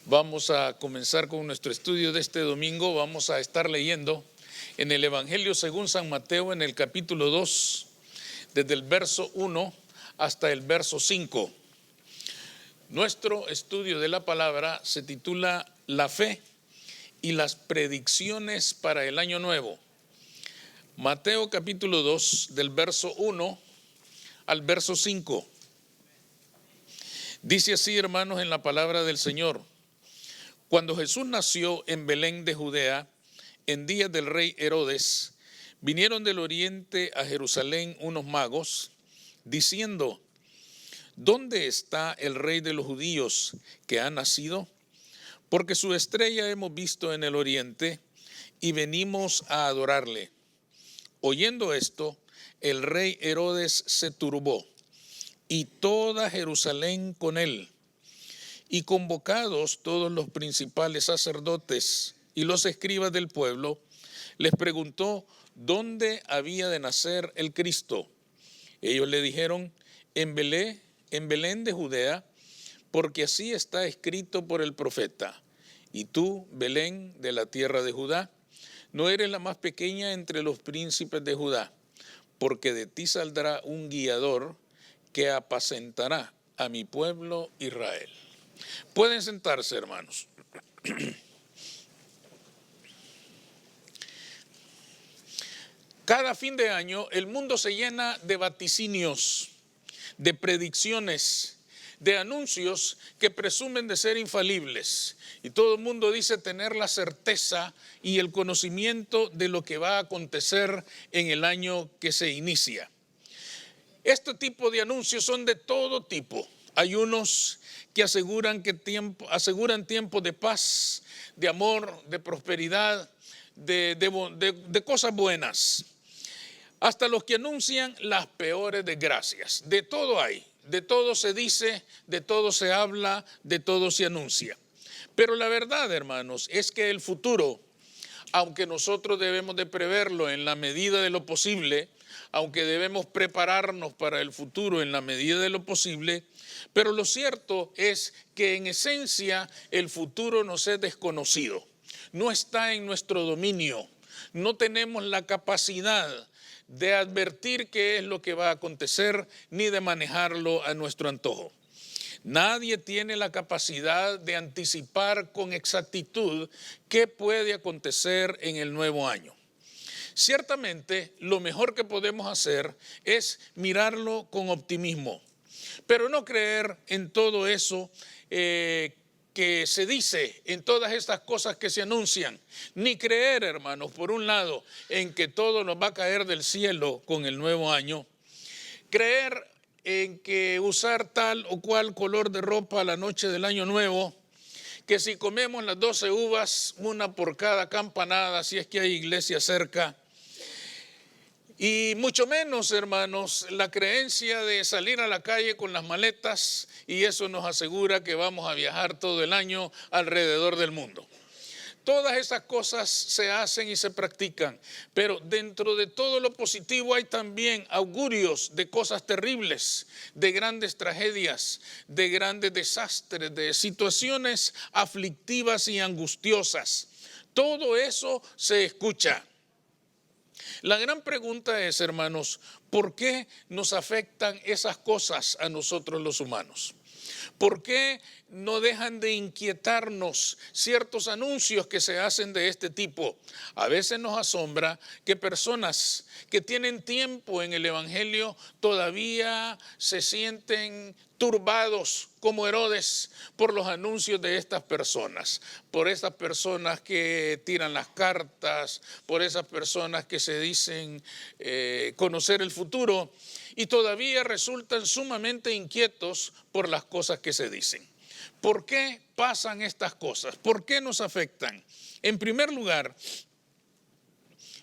Vamos a comenzar con nuestro estudio de este domingo. Vamos a estar leyendo en el Evangelio según San Mateo, en el capítulo 2, desde el verso 1 hasta el verso 5. Nuestro estudio de la palabra se titula La fe y las predicciones para el año nuevo. Mateo capítulo 2, del verso 1 al verso 5. Dice así, hermanos, en la palabra del Señor: Cuando Jesús nació en Belén de Judea, en días del rey Herodes, vinieron del oriente a Jerusalén unos magos, diciendo: ¿Dónde está el rey de los judíos que ha nacido? Porque su estrella hemos visto en el oriente y venimos a adorarle. Oyendo esto, el rey Herodes se turbó, y toda Jerusalén con él. Y convocados todos los principales sacerdotes y los escribas del pueblo, les preguntó dónde había de nacer el Cristo. Ellos le dijeron: en Belén de Judea, porque así está escrito por el profeta: y tú, Belén, de la tierra de Judá, no eres la más pequeña entre los príncipes de Judá, porque de ti saldrá un guiador que apacentará a mi pueblo Israel. Pueden sentarse, hermanos. Cada fin de año el mundo se llena de vaticinios, de predicciones, de anuncios que presumen de ser infalibles. Y todo el mundo dice tener la certeza y el conocimiento de lo que va a acontecer en el año que se inicia. Este tipo de anuncios son de todo tipo. Hay unos que aseguran tiempos de paz, de amor, de prosperidad, de cosas buenas. Hasta los que anuncian las peores desgracias. De todo hay, de todo se dice, de todo se habla, de todo se anuncia. Pero la verdad, hermanos, es que el futuro, aunque nosotros debemos de preverlo en la medida de lo posible, aunque debemos prepararnos para el futuro en la medida de lo posible, pero lo cierto es que en esencia el futuro nos es desconocido, no está en nuestro dominio, no tenemos la capacidad de advertir qué es lo que va a acontecer ni de manejarlo a nuestro antojo. Nadie tiene la capacidad de anticipar con exactitud qué puede acontecer en el nuevo año. Ciertamente, lo mejor que podemos hacer es mirarlo con optimismo, pero no creer en todo eso que se dice, en todas estas cosas que se anuncian, ni creer, hermanos, por un lado, en que todo nos va a caer del cielo con el nuevo año, creer en que usar tal o cual color de ropa a la noche del año nuevo, que si comemos las 12 uvas, una por cada campanada, si es que hay iglesia cerca. Y mucho menos, hermanos, la creencia de salir a la calle con las maletas y eso nos asegura que vamos a viajar todo el año alrededor del mundo. Todas esas cosas se hacen y se practican, pero dentro de todo lo positivo hay también augurios de cosas terribles, de grandes tragedias, de grandes desastres, de situaciones aflictivas y angustiosas. Todo eso se escucha. La gran pregunta es, hermanos, ¿por qué nos afectan esas cosas a nosotros los humanos? ¿Por qué no dejan de inquietarnos ciertos anuncios que se hacen de este tipo? A veces nos asombra que personas que tienen tiempo en el Evangelio todavía se sienten turbados como Herodes por los anuncios de estas personas, por estas personas que tiran las cartas, por esas personas que se dicen conocer el futuro y todavía resultan sumamente inquietos por las cosas que se dicen. ¿Por qué pasan estas cosas? ¿Por qué nos afectan? En primer lugar,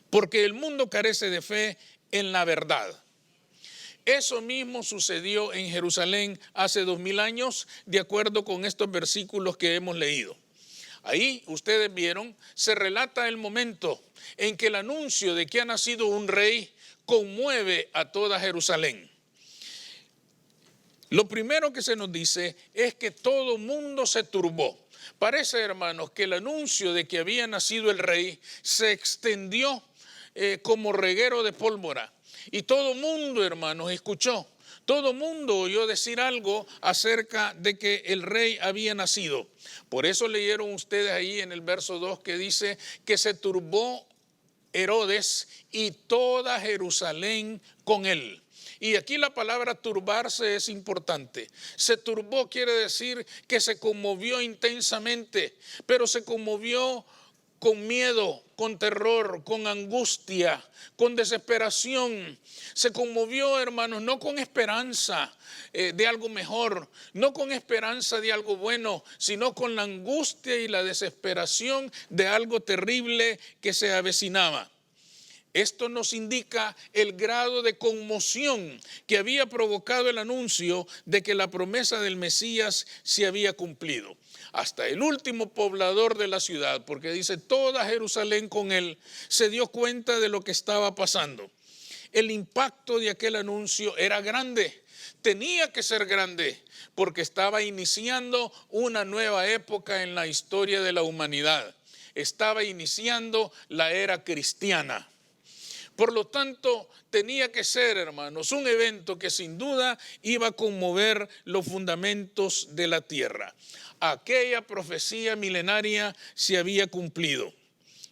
porque el mundo carece de fe en la verdad. Eso mismo sucedió en Jerusalén hace 2000 años, de acuerdo con estos versículos que hemos leído. Ahí, ustedes vieron, se relata el momento en que el anuncio de que ha nacido un rey conmueve a toda Jerusalén. Lo primero que se nos dice es que todo mundo se turbó. Parece, hermanos, que el anuncio de que había nacido el rey se extendió como reguero de pólvora. Y todo mundo, hermanos, escuchó. Todo mundo oyó decir algo acerca de que el rey había nacido. Por eso leyeron ustedes ahí en el verso 2 que dice que se turbó Herodes y toda Jerusalén con él. Y aquí la palabra turbarse es importante. Se turbó quiere decir que se conmovió intensamente, pero se conmovió con miedo, con terror, con angustia, con desesperación. Se conmovió, hermanos, no con esperanza de algo mejor, no con esperanza de algo bueno, sino con la angustia y la desesperación de algo terrible que se avecinaba. Esto nos indica el grado de conmoción que había provocado el anuncio de que la promesa del Mesías se había cumplido. Hasta el último poblador de la ciudad, porque dice toda Jerusalén con él, se dio cuenta de lo que estaba pasando. El impacto de aquel anuncio era grande, tenía que ser grande, porque estaba iniciando una nueva época en la historia de la humanidad. Estaba iniciando la era cristiana. Por lo tanto, tenía que ser, hermanos, un evento que sin duda iba a conmover los fundamentos de la tierra. Aquella profecía milenaria se había cumplido.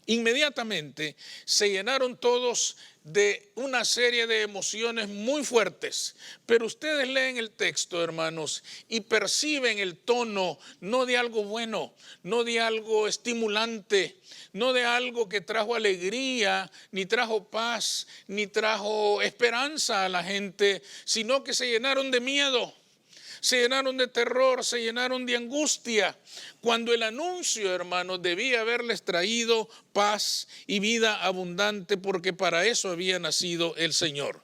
Inmediatamente se llenaron todos de una serie de emociones muy fuertes, pero ustedes leen el texto, hermanos, y perciben el tono no de algo bueno, no de algo estimulante, no de algo que trajo alegría, ni trajo paz, ni trajo esperanza a la gente, sino que se llenaron de miedo. Se llenaron de terror, se llenaron de angustia, cuando el anuncio, hermanos, debía haberles traído paz y vida abundante, porque para eso había nacido el Señor.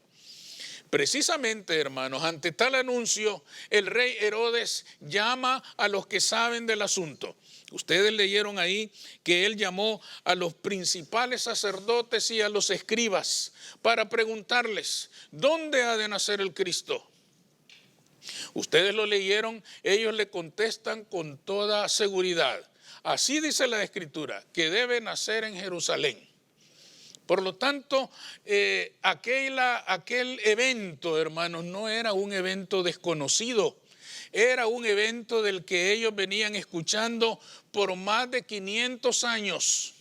Precisamente, hermanos, ante tal anuncio, el rey Herodes llama a los que saben del asunto. Ustedes leyeron ahí que él llamó a los principales sacerdotes y a los escribas para preguntarles, ¿dónde ha de nacer el Cristo? Ustedes lo leyeron, ellos le contestan con toda seguridad. Así dice la Escritura, que debe nacer en Jerusalén. Por lo tanto, aquel evento, hermanos, no era un evento desconocido. Era un evento del que ellos venían escuchando por más de 500 años.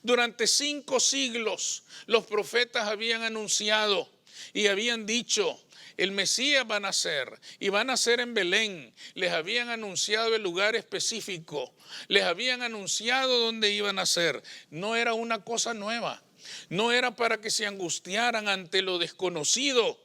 Durante 5 siglos, los profetas habían anunciado y habían dicho, el Mesías va a nacer y va a nacer en Belén. Les habían anunciado el lugar específico, les habían anunciado dónde iba a nacer. No era una cosa nueva, no era para que se angustiaran ante lo desconocido.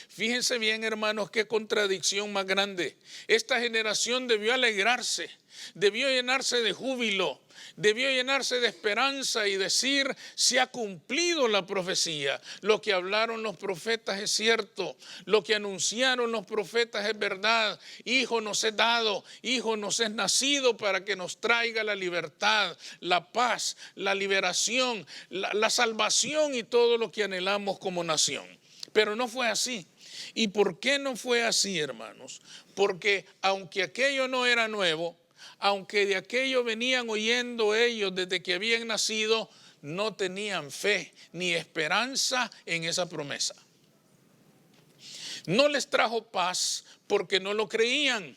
Fíjense bien, hermanos, qué contradicción más grande. Esta generación debió alegrarse, debió llenarse de júbilo, debió llenarse de esperanza y decir, se ha cumplido la profecía. Lo que hablaron los profetas es cierto, lo que anunciaron los profetas es verdad. Hijo nos es dado, hijo nos es nacido para que nos traiga la libertad, la paz, la liberación, la salvación y todo lo que anhelamos como nación. Pero no fue así. ¿Y por qué no fue así, hermanos? Porque aunque aquello no era nuevo, aunque de aquello venían oyendo ellos desde que habían nacido, no tenían fe ni esperanza en esa promesa. No les trajo paz porque no lo creían.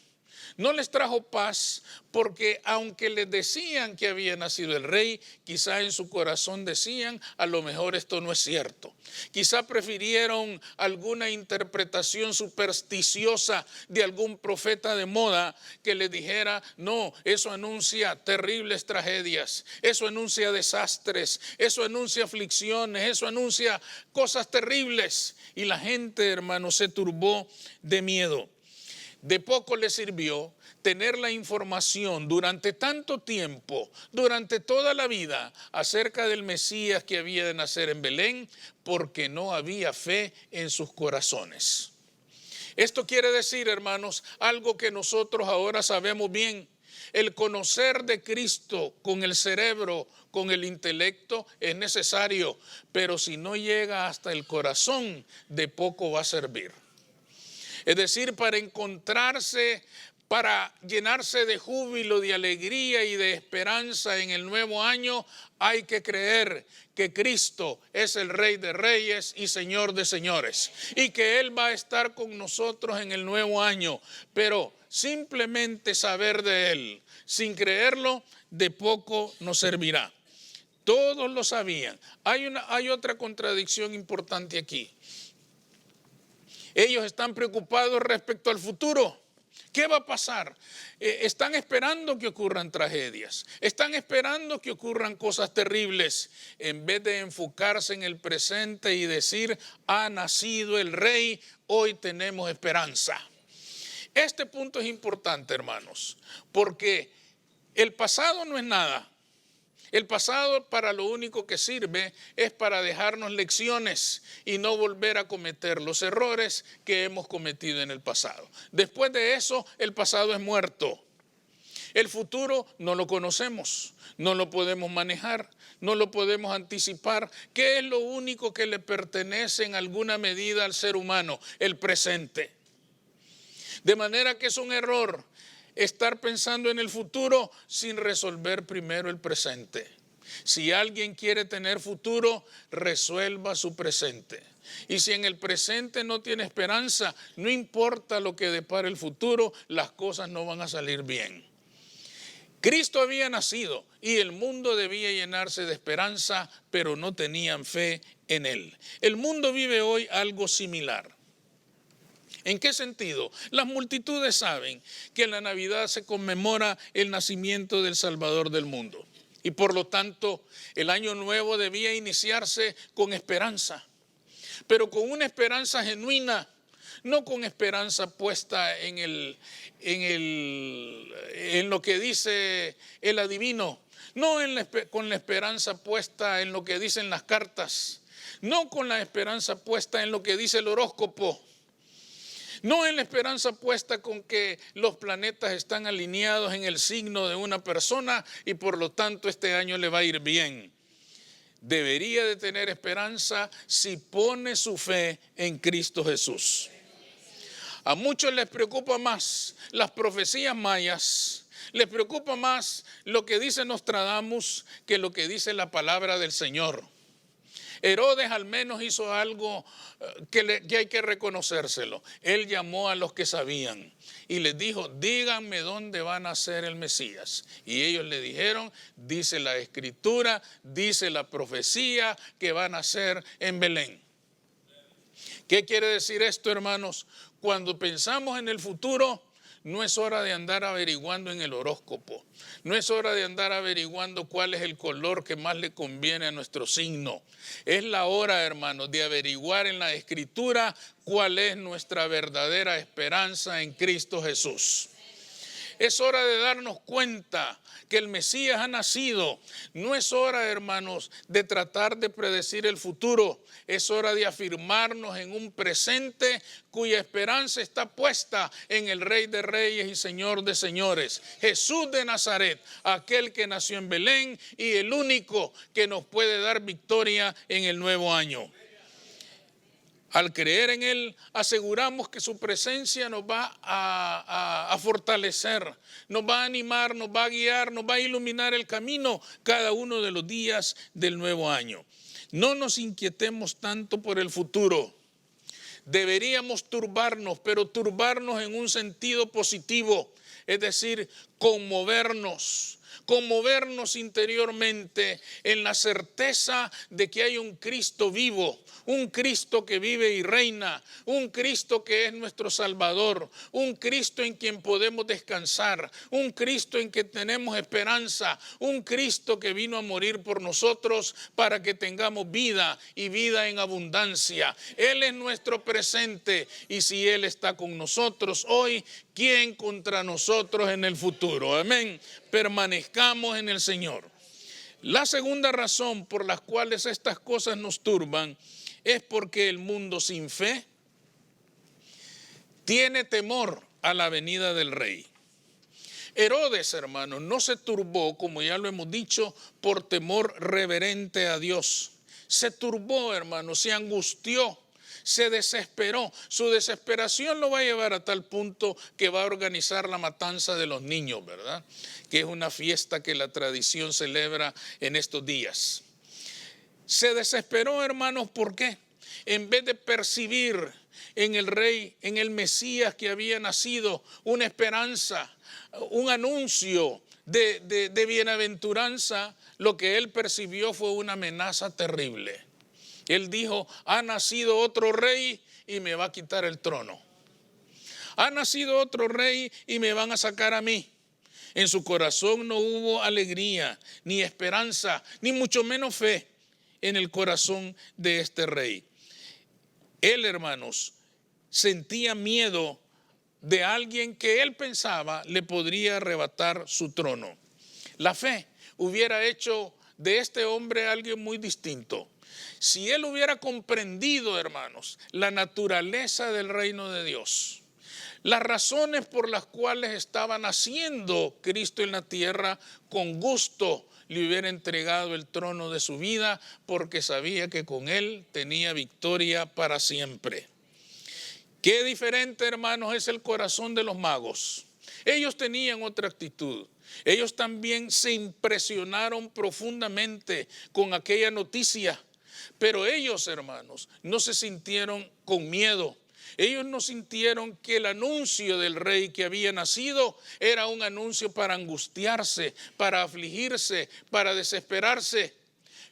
No les trajo paz porque aunque les decían que había nacido el rey, quizá en su corazón decían, a lo mejor esto no es cierto. Quizá prefirieron alguna interpretación supersticiosa de algún profeta de moda que les dijera, no, eso anuncia terribles tragedias, eso anuncia desastres, eso anuncia aflicciones, eso anuncia cosas terribles. Y la gente, hermano, se turbó de miedo. De poco le sirvió tener la información durante tanto tiempo, durante toda la vida, acerca del Mesías que había de nacer en Belén, porque no había fe en sus corazones. Esto quiere decir, hermanos, algo que nosotros ahora sabemos bien. El conocer de Cristo con el cerebro, con el intelecto, es necesario, pero si no llega hasta el corazón, de poco va a servir. Es decir, para encontrarse, para llenarse de júbilo, de alegría y de esperanza en el nuevo año, hay que creer que Cristo es el Rey de Reyes y Señor de Señores, y que Él va a estar con nosotros en el nuevo año. Pero simplemente saber de Él, sin creerlo, de poco nos servirá. Todos lo sabían. Hay otra contradicción importante aquí. Ellos están preocupados respecto al futuro. ¿Qué va a pasar? Están esperando que ocurran tragedias. Están esperando que ocurran cosas terribles. En vez de enfocarse en el presente y decir, ha nacido el Rey, hoy tenemos esperanza. Este punto es importante, hermanos, porque el pasado no es nada. El pasado para lo único que sirve es para dejarnos lecciones y no volver a cometer los errores que hemos cometido en el pasado. Después de eso, el pasado es muerto. El futuro no lo conocemos, no lo podemos manejar, no lo podemos anticipar. ¿Qué es lo único que le pertenece en alguna medida al ser humano? El presente. De manera que es un error estar pensando en el futuro sin resolver primero el presente. Si alguien quiere tener futuro, resuelva su presente. Y si en el presente no tiene esperanza, no importa lo que depare el futuro, las cosas no van a salir bien. Cristo había nacido y el mundo debía llenarse de esperanza, pero no tenían fe en Él. El mundo vive hoy algo similar. ¿En qué sentido? Las multitudes saben que en la Navidad se conmemora el nacimiento del Salvador del mundo. Y por lo tanto, el año nuevo debía iniciarse con esperanza. Pero con una esperanza genuina, no con esperanza puesta en lo que dice el adivino. No con la esperanza puesta en lo que dicen las cartas. No con la esperanza puesta en lo que dice el horóscopo. No en la esperanza puesta con que los planetas están alineados en el signo de una persona y por lo tanto este año le va a ir bien. Debería de tener esperanza si pone su fe en Cristo Jesús. A muchos les preocupa más las profecías mayas, les preocupa más lo que dice Nostradamus que lo que dice la palabra del Señor. Herodes al menos hizo algo que hay que reconocérselo. Él llamó a los que sabían y les dijo, díganme dónde va a nacer el Mesías. Y ellos le dijeron, dice la Escritura, dice la profecía que va a nacer en Belén. ¿Qué quiere decir esto, hermanos? Cuando pensamos en el futuro, no es hora de andar averiguando en el horóscopo. No es hora de andar averiguando cuál es el color que más le conviene a nuestro signo. Es la hora, hermanos, de averiguar en la Escritura cuál es nuestra verdadera esperanza en Cristo Jesús. Es hora de darnos cuenta que el Mesías ha nacido. No es hora, hermanos, de tratar de predecir el futuro. Es hora de afirmarnos en un presente cuya esperanza está puesta en el Rey de Reyes y Señor de Señores. Jesús de Nazaret, aquel que nació en Belén y el único que nos puede dar victoria en el nuevo año. Al creer en Él, aseguramos que su presencia nos va a fortalecer, nos va a animar, nos va a guiar, nos va a iluminar el camino cada uno de los días del nuevo año. No nos inquietemos tanto por el futuro. Deberíamos turbarnos, pero turbarnos en un sentido positivo, es decir, conmovernos interiormente en la certeza de que hay un Cristo vivo, un Cristo que vive y reina, un Cristo que es nuestro Salvador, un Cristo en quien podemos descansar, un Cristo en que tenemos esperanza, un Cristo que vino a morir por nosotros para que tengamos vida y vida en abundancia. Él es nuestro presente y si Él está con nosotros hoy, ¿quién contra nosotros en el futuro? Amén. Permanezcamos en el Señor. La segunda razón por las cuales estas cosas nos turban es porque el mundo sin fe tiene temor a la venida del Rey. Herodes, hermanos, no se turbó, como ya lo hemos dicho, por temor reverente a Dios. Se turbó, hermanos, se angustió, se desesperó. Su desesperación lo va a llevar a tal punto que va a organizar la matanza de los niños, ¿verdad? Que es una fiesta que la tradición celebra en estos días. Se desesperó, hermanos, ¿por qué? En vez de percibir en el rey, en el Mesías que había nacido, una esperanza, un anuncio de bienaventuranza, lo que él percibió fue una amenaza terrible. Él dijo, ha nacido otro rey y me va a quitar el trono. Ha nacido otro rey y me van a sacar a mí. En su corazón no hubo alegría, ni esperanza, ni mucho menos fe en el corazón de este rey. Él, hermanos, sentía miedo de alguien que él pensaba le podría arrebatar su trono. La fe hubiera hecho de este hombre alguien muy distinto. Si él hubiera comprendido, hermanos, la naturaleza del reino de Dios, las razones por las cuales estaba naciendo Cristo en la tierra, con gusto le hubiera entregado el trono de su vida, porque sabía que con él tenía victoria para siempre. Qué diferente, hermanos, es el corazón de los magos. Ellos tenían otra actitud. Ellos también se impresionaron profundamente con aquella noticia. Pero ellos, hermanos, no se sintieron con miedo. Ellos no sintieron que el anuncio del rey que había nacido era un anuncio para angustiarse, para afligirse, para desesperarse.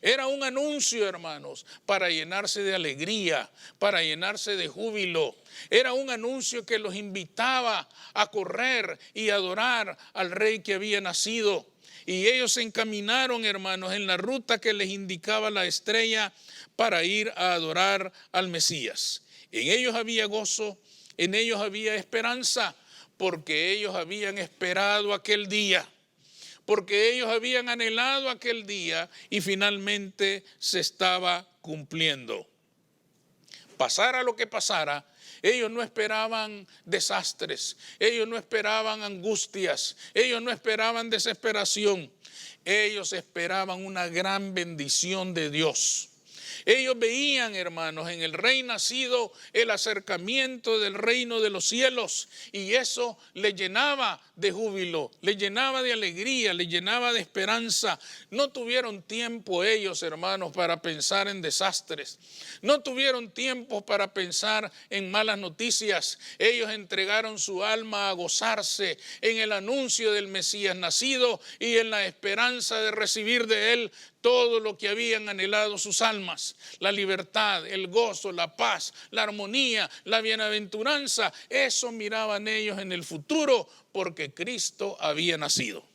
Era un anuncio, hermanos, para llenarse de alegría, para llenarse de júbilo. Era un anuncio que los invitaba a correr y adorar al rey que había nacido. Y ellos se encaminaron, hermanos, en la ruta que les indicaba la estrella para ir a adorar al Mesías. En ellos había gozo, en ellos había esperanza, porque ellos habían esperado aquel día. Porque ellos habían anhelado aquel día y finalmente se estaba cumpliendo. Pasara lo que pasara, ellos no esperaban desastres, ellos no esperaban angustias, ellos no esperaban desesperación, ellos esperaban una gran bendición de Dios. Ellos veían, hermanos, en el rey nacido el acercamiento del reino de los cielos, y eso les llenaba de júbilo, les llenaba de alegría, les llenaba de esperanza. No tuvieron tiempo ellos, hermanos, para pensar en desastres. No tuvieron tiempo para pensar en malas noticias. Ellos entregaron su alma a gozarse en el anuncio del Mesías nacido y en la esperanza de recibir de él todo lo que habían anhelado sus almas: la libertad, el gozo, la paz, la armonía, la bienaventuranza. Eso miraban ellos en el futuro, porque Cristo había nacido.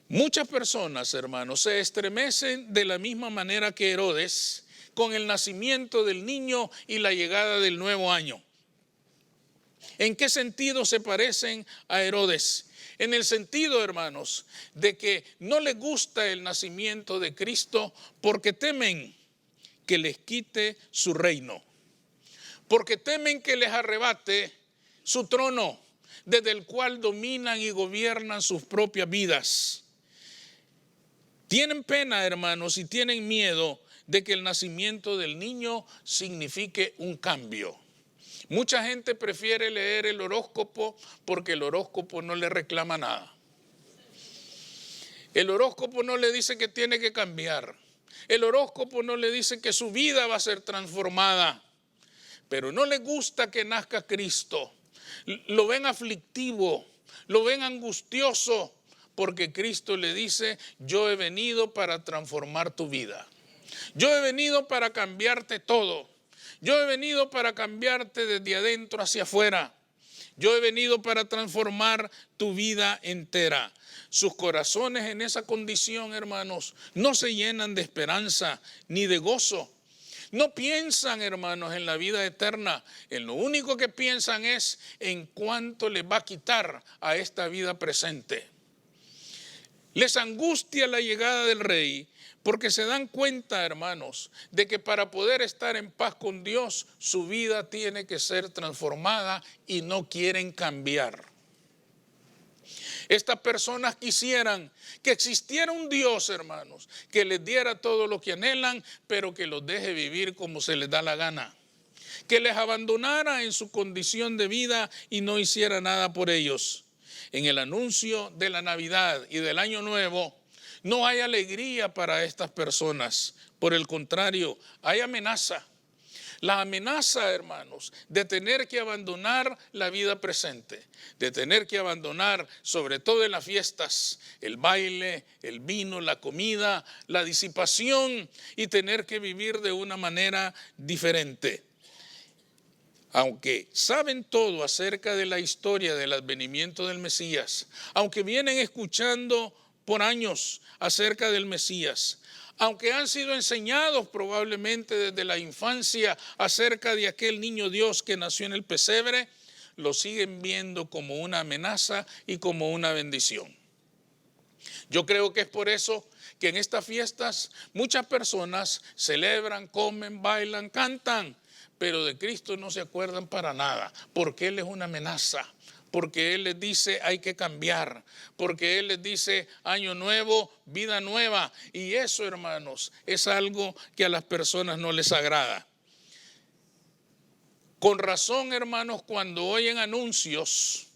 Muchas personas, hermanos, se estremecen de la misma manera que Herodes con el nacimiento del niño y la llegada del nuevo año. ¿En qué sentido se parecen a Herodes? En el sentido, hermanos, de que no les gusta el nacimiento de Cristo porque temen que les quite su reino, porque temen que les arrebate su trono, desde el cual dominan y gobiernan sus propias vidas. Tienen pena, hermanos, y tienen miedo de que el nacimiento del niño signifique un cambio. Mucha gente prefiere leer el horóscopo porque el horóscopo no le reclama nada. El horóscopo no le dice que tiene que cambiar. El horóscopo no le dice que su vida va a ser transformada. Pero no le gusta que nazca Cristo. Lo ven aflictivo, lo ven angustioso, porque Cristo le dice: yo he venido para transformar tu vida. Yo he venido para cambiarte todo. Yo he venido para cambiarte desde adentro hacia afuera. Yo he venido para transformar tu vida entera. Sus corazones en esa condición, hermanos, no se llenan de esperanza ni de gozo. No piensan, hermanos, en la vida eterna. En lo único que piensan es en cuánto les va a quitar a esta vida presente. Les angustia la llegada del rey, porque se dan cuenta, hermanos, de que para poder estar en paz con Dios, su vida tiene que ser transformada, y no quieren cambiar. Estas personas quisieran que existiera un Dios, hermanos, que les diera todo lo que anhelan, pero que los deje vivir como se les da la gana. que les abandonara en su condición de vida y no hiciera nada por ellos. En el anuncio de la Navidad y del Año Nuevo, no hay alegría para estas personas. Por el contrario, hay amenaza. La amenaza, hermanos, de tener que abandonar la vida presente, de tener que abandonar, sobre todo en las fiestas, el baile, el vino, la comida, la disipación y tener que vivir de una manera diferente. Aunque saben todo acerca de la historia del advenimiento del Mesías, aunque vienen escuchando por años acerca del Mesías, aunque han sido enseñados probablemente desde la infancia acerca de aquel niño Dios que nació en el pesebre, lo siguen viendo como una amenaza y como una bendición. Yo creo que es por eso que en estas fiestas muchas personas celebran, comen, bailan, cantan, pero de Cristo no se acuerdan para nada, porque Él es una amenaza. Porque Él les dice hay que cambiar, porque Él les dice año nuevo, vida nueva. Y eso, hermanos, es algo que a las personas no les agrada. Con razón, hermanos, cuando oyen anuncios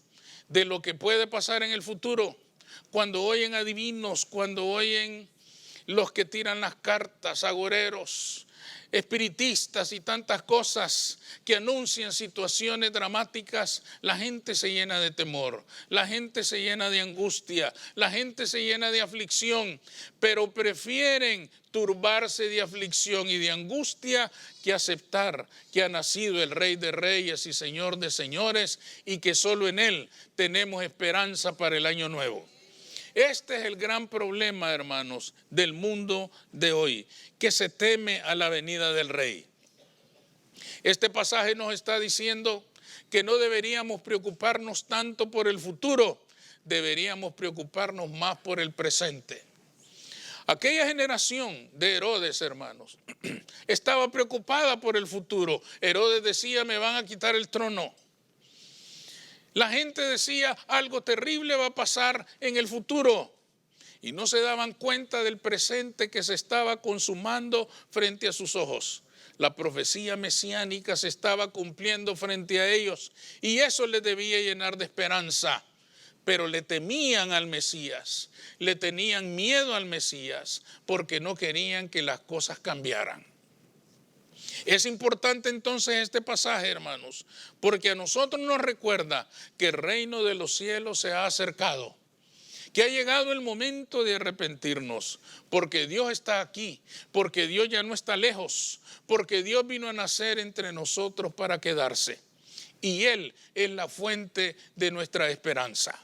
de lo que puede pasar en el futuro, cuando oyen adivinos, cuando oyen los que tiran las cartas, agoreros, espiritistas y tantas cosas que anuncian situaciones dramáticas, la gente se llena de temor, la gente se llena de angustia, la gente se llena de aflicción, pero prefieren turbarse de aflicción y de angustia que aceptar que ha nacido el Rey de Reyes y Señor de Señores y que solo en Él tenemos esperanza para el año nuevo. Este es el gran problema, hermanos, del mundo de hoy, que se teme a la venida del Rey. Este pasaje nos está diciendo que no deberíamos preocuparnos tanto por el futuro, deberíamos preocuparnos más por el presente. Aquella generación de Herodes, hermanos, estaba preocupada por el futuro. Herodes decía, me van a quitar el trono. La gente decía, algo terrible va a pasar en el futuro. Y no se daban cuenta del presente que se estaba consumando frente a sus ojos. La profecía mesiánica se estaba cumpliendo frente a ellos. Y eso les debía llenar de esperanza. Pero le temían al Mesías, le tenían miedo al Mesías, porque no querían que las cosas cambiaran. Es importante entonces este pasaje, hermanos, porque a nosotros nos recuerda que el reino de los cielos se ha acercado, que ha llegado el momento de arrepentirnos, porque Dios está aquí, porque Dios ya no está lejos, porque Dios vino a nacer entre nosotros para quedarse. Y Él es la fuente de nuestra esperanza.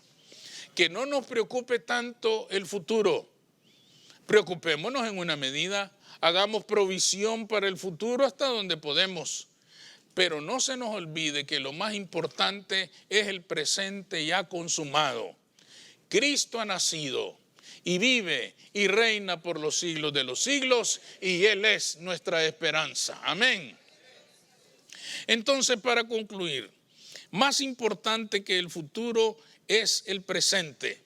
Que no nos preocupe tanto el futuro, preocupémonos en una medida. Hagamos provisión para el futuro hasta donde podemos, pero no se nos olvide que lo más importante es el presente ya consumado. Cristo ha nacido y vive y reina por los siglos de los siglos y Él es nuestra esperanza. Amén. Entonces, para concluir, más importante que el futuro es el presente,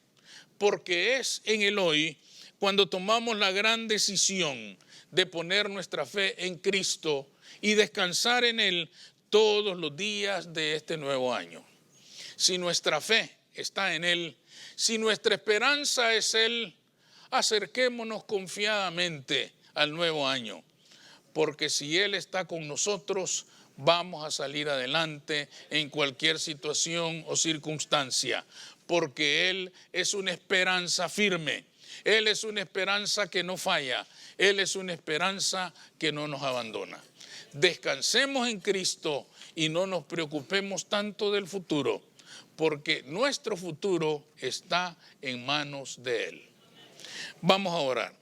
porque es en el hoy cuando tomamos la gran decisión de poner nuestra fe en Cristo y descansar en Él todos los días de este nuevo año. Si nuestra fe está en Él, si nuestra esperanza es Él, acerquémonos confiadamente al nuevo año, porque si Él está con nosotros, vamos a salir adelante en cualquier situación o circunstancia, porque Él es una esperanza firme. Él es una esperanza que no falla. Él es una esperanza que no nos abandona. Descansemos en Cristo y no nos preocupemos tanto del futuro, porque nuestro futuro está en manos de Él. Vamos a orar.